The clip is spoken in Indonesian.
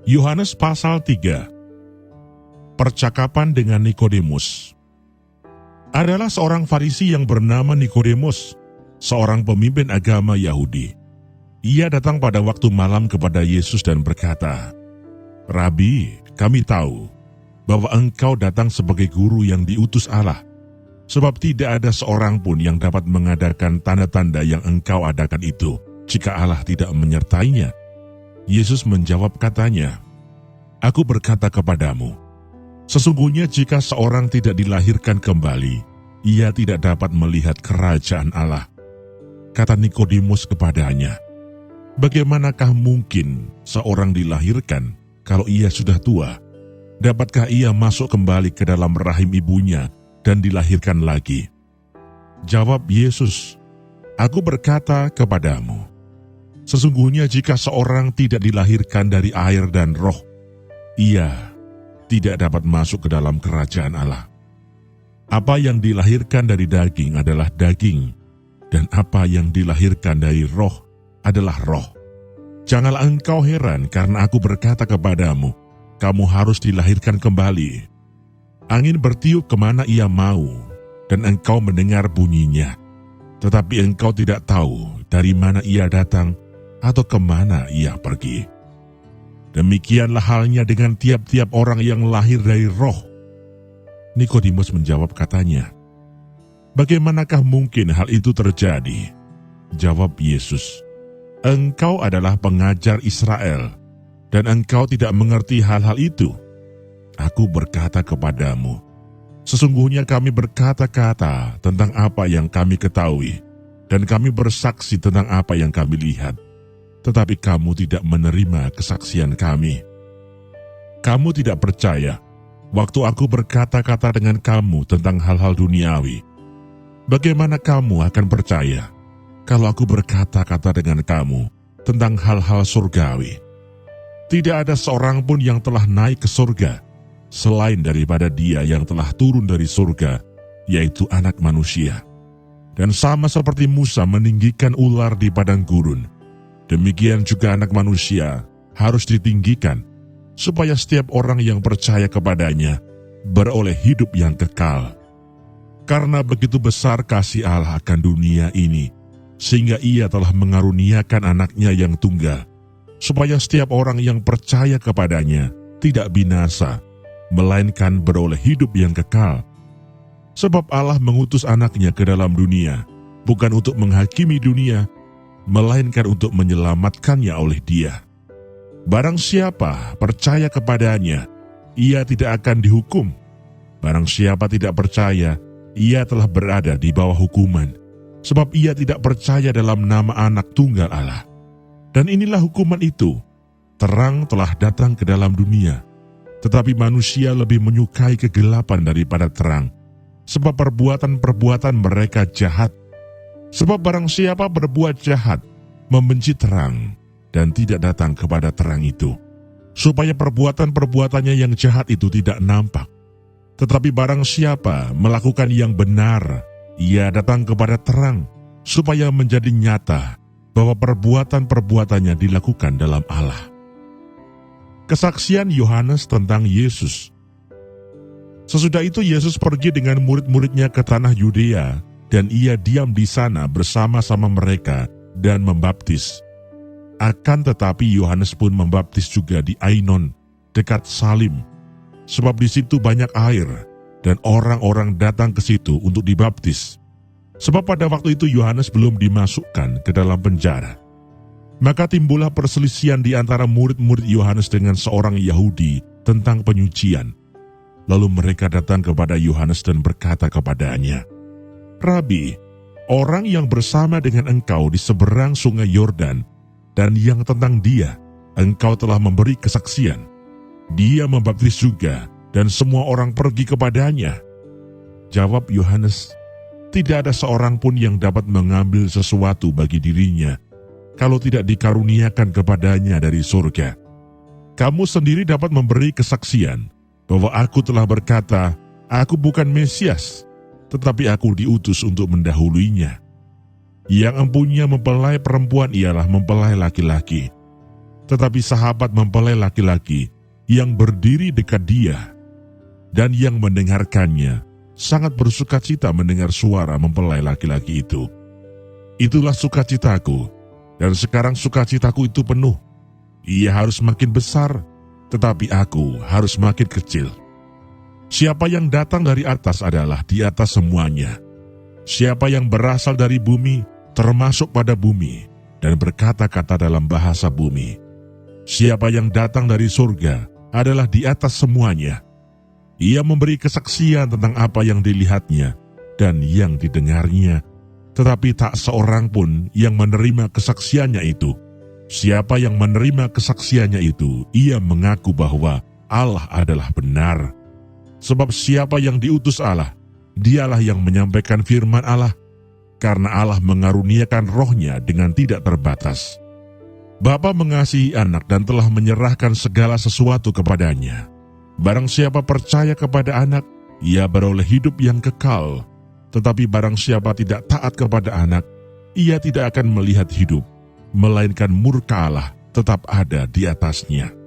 Yohanes pasal 3. Percakapan dengan Nikodemus. Adalah seorang Farisi yang bernama Nikodemus, seorang pemimpin agama Yahudi. Ia datang pada waktu malam kepada Yesus dan berkata, "Rabi, kami tahu bahwa engkau datang sebagai guru yang diutus Allah, sebab tidak ada seorang pun yang dapat mengadakan tanda-tanda yang engkau adakan itu, jika Allah tidak menyertainya." Yesus menjawab katanya, "Aku berkata kepadamu, sesungguhnya jika seorang tidak dilahirkan kembali, ia tidak dapat melihat kerajaan Allah." Kata Nikodemus kepadanya, "Bagaimanakah mungkin seorang dilahirkan kalau ia sudah tua? Dapatkah ia masuk kembali ke dalam rahim ibunya dan dilahirkan lagi?" Jawab Yesus, "Aku berkata kepadamu, sesungguhnya jika seorang tidak dilahirkan dari air dan roh, ia tidak dapat masuk ke dalam kerajaan Allah. Apa yang dilahirkan dari daging adalah daging, dan apa yang dilahirkan dari roh adalah roh. Janganlah engkau heran karena aku berkata kepadamu, kamu harus dilahirkan kembali. Angin bertiup kemana ia mau, dan engkau mendengar bunyinya, tetapi engkau tidak tahu dari mana ia datang atau kemana ia pergi. Demikianlah halnya dengan tiap-tiap orang yang lahir dari roh." Nikodemus menjawab katanya, "Bagaimanakah mungkin hal itu terjadi?" Jawab Yesus, "Engkau adalah pengajar Israel, dan engkau tidak mengerti hal-hal itu. Aku berkata kepadamu, sesungguhnya kami berkata-kata tentang apa yang kami ketahui, dan kami bersaksi tentang apa yang kami lihat. Tetapi kamu tidak menerima kesaksian kami. Kamu tidak percaya waktu aku berkata-kata dengan kamu tentang hal-hal duniawi. Bagaimana kamu akan percaya kalau aku berkata-kata dengan kamu tentang hal-hal surgawi? Tidak ada seorang pun yang telah naik ke surga selain daripada Dia yang telah turun dari surga, yaitu Anak Manusia. Dan sama seperti Musa meninggikan ular di padang gurun, demikian juga Anak Manusia harus ditinggikan, supaya setiap orang yang percaya kepadanya beroleh hidup yang kekal. Karena begitu besar kasih Allah akan dunia ini, sehingga Ia telah mengaruniakan anaknya yang tunggal, supaya setiap orang yang percaya kepadanya tidak binasa, melainkan beroleh hidup yang kekal. Sebab Allah mengutus anaknya ke dalam dunia, bukan untuk menghakimi dunia, melainkan untuk menyelamatkannya oleh Dia. Barang siapa percaya kepadanya, ia tidak akan dihukum. Barang siapa tidak percaya, ia telah berada di bawah hukuman, sebab ia tidak percaya dalam nama Anak Tunggal Allah. Dan inilah hukuman itu, terang telah datang ke dalam dunia, tetapi manusia lebih menyukai kegelapan daripada terang, sebab perbuatan-perbuatan mereka jahat. Sebab barang siapa berbuat jahat, membenci terang, dan tidak datang kepada terang itu, supaya perbuatan-perbuatannya yang jahat itu tidak nampak. Tetapi barang siapa melakukan yang benar, ia datang kepada terang, supaya menjadi nyata bahwa perbuatan-perbuatannya dilakukan dalam Allah." Kesaksian Yohanes tentang Yesus. Sesudah itu Yesus pergi dengan murid-muridnya ke tanah Yudea, dan ia diam di sana bersama-sama mereka dan membaptis. Akan tetapi Yohanes pun membaptis juga di Ainon, dekat Salim, sebab di situ banyak air, dan orang-orang datang ke situ untuk dibaptis. Sebab pada waktu itu Yohanes belum dimasukkan ke dalam penjara. Maka timbullah perselisihan di antara murid-murid Yohanes dengan seorang Yahudi tentang penyucian. Lalu mereka datang kepada Yohanes dan berkata kepadanya, "Rabi, orang yang bersama dengan engkau di seberang sungai Yordan, dan yang tentang Dia engkau telah memberi kesaksian. Dia membaptis juga, dan semua orang pergi kepadanya." Jawab Yohanes, "Tidak ada seorang pun yang dapat mengambil sesuatu bagi dirinya, kalau tidak dikaruniakan kepadanya dari surga. Kamu sendiri dapat memberi kesaksian bahwa aku telah berkata, aku bukan Mesias, tetapi aku diutus untuk mendahuluinya. Yang empunya mempelai perempuan ialah mempelai laki-laki. tetapi sahabat mempelai laki-laki yang berdiri dekat dia dan yang mendengarkannya sangat bersukacita mendengar suara mempelai laki-laki itu. Itulah sukacitaku, dan sekarang sukacitaku itu penuh. Ia harus makin besar, tetapi aku harus makin kecil. Siapa yang datang dari atas adalah di atas semuanya. Siapa yang berasal dari bumi, termasuk pada bumi, dan berkata-kata dalam bahasa bumi. Siapa yang datang dari surga adalah di atas semuanya. Ia memberi kesaksian tentang apa yang dilihatnya dan yang didengarnya, tetapi tak seorang pun yang menerima kesaksiannya itu. Siapa yang menerima kesaksiannya itu, ia mengaku bahwa Allah adalah benar. Sebab siapa yang diutus Allah, dialah yang menyampaikan firman Allah, karena Allah mengaruniakan rohnya dengan tidak terbatas. Bapa mengasihi anak dan telah menyerahkan segala sesuatu kepadanya. Barang siapa percaya kepada anak, ia beroleh hidup yang kekal. Tetapi barang siapa tidak taat kepada anak, ia tidak akan melihat hidup, melainkan murka Allah tetap ada di atasnya.